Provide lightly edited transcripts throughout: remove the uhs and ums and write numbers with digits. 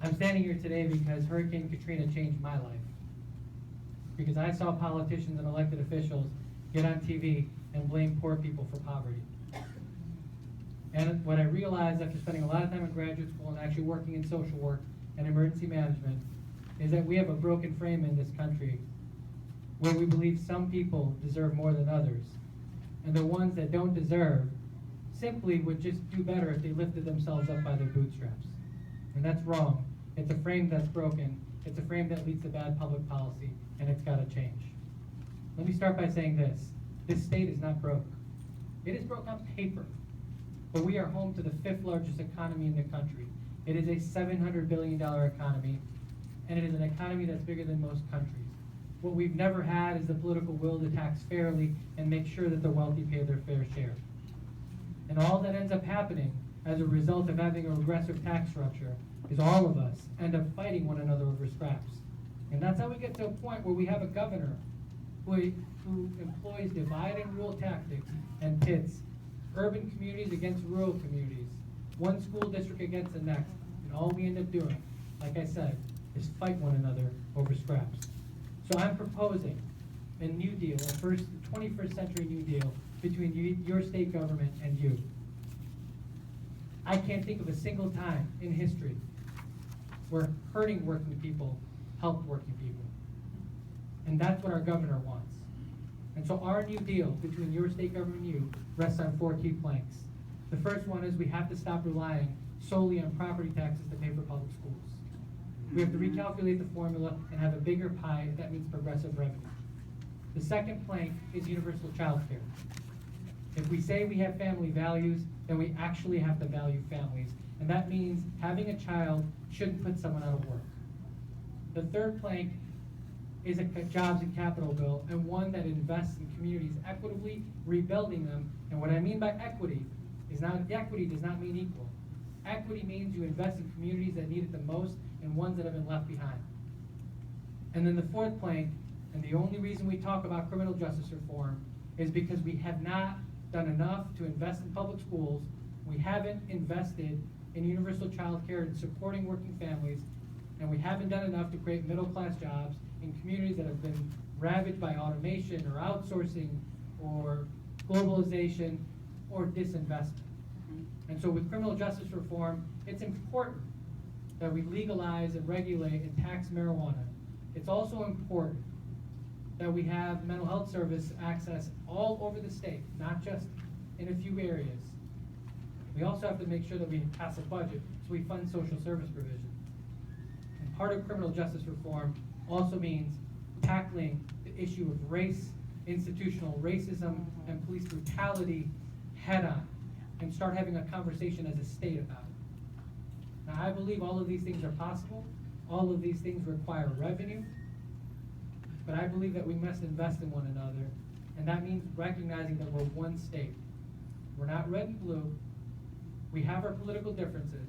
I'm standing here today because Hurricane Katrina changed my life. Because I saw politicians and elected officials get on TV and blame poor people for poverty. And what I realized after spending a lot of time in graduate school and actually working in social work and emergency management is that we have a broken frame in this country where we believe some people deserve more than others. And the ones that don't deserve simply would just do better if they lifted themselves up by their bootstraps. And that's wrong. It's a frame that's broken. It's a frame that leads to bad public policy, and it's got to change. Let me start by saying this. This state is not broke. It is broke on paper, but we are home to the 5th largest economy in the country. It is a $700 billion economy, and it is an economy that's bigger than most countries. What we've never had is the political will to tax fairly and make sure that the wealthy pay their fair share. And all that ends up happening as a result of having a regressive tax structure is all of us end up fighting one another over scraps. And that's how we get to a point where we have a governor who employs divide and rule tactics and pits urban communities against rural communities, one school district against the next. And all we end up doing, like I said, is fight one another over scraps. So I'm proposing a new deal, a 21st century new deal between your state government and you. I can't think of a single time in history where hurting working people help working people. And that's what our governor wants. And so our new deal between your state government and you rests on 4 key planks. The first one is we have to stop relying solely on property taxes to pay for public schools. We have to recalculate the formula and have a bigger pie if that means progressive revenue. The second plank is universal child care. If we say we have family values, then we actually have to value families. And that means having a child shouldn't put someone out of work. The third plank is a jobs and capital bill, and one that invests in communities equitably, rebuilding them. And what I mean by equity does not mean equal. Equity means you invest in communities that need it the most and ones that have been left behind. And then the fourth plank, and the only reason we talk about criminal justice reform, is because we have not done enough to invest in public schools. We haven't invested in universal child care and supporting working families, and we haven't done enough to create middle-class jobs in communities that have been ravaged by automation or outsourcing or globalization or disinvestment. And so with criminal justice reform, it's important that we legalize and regulate and tax marijuana. It's also important that we have mental health service access all over the state, not just in a few areas. We also have to make sure that we pass a budget so we fund social service provision. And part of criminal justice reform also means tackling the issue of race, institutional racism, and police brutality head on, and start having a conversation as a state about it. Now, I believe all of these things are possible. All of these things require revenue. But I believe that we must invest in one another, and that means recognizing that we're one state. We're not red and blue. We have our political differences,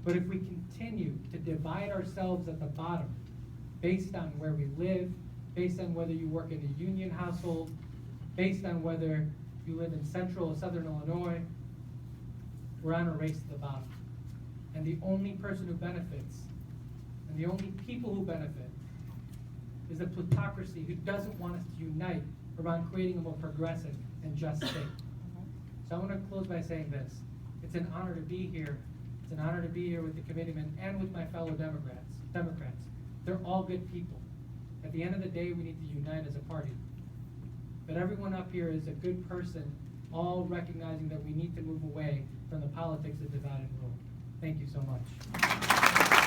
but if we continue to divide ourselves at the bottom based on where we live, based on whether you work in a union household, based on whether you live in central or southern Illinois, we're on a race to the bottom. And the only person who benefits, and the only people who benefit, is a plutocracy who doesn't want us to unite around creating a more progressive and just state. So I want to close by saying this. It's an honor to be here. It's an honor to be here with the committeemen and with my fellow Democrats. They're all good people. At the end of the day, we need to unite as a party. But everyone up here is a good person, all recognizing that we need to move away from the politics of divide and rule. Thank you so much.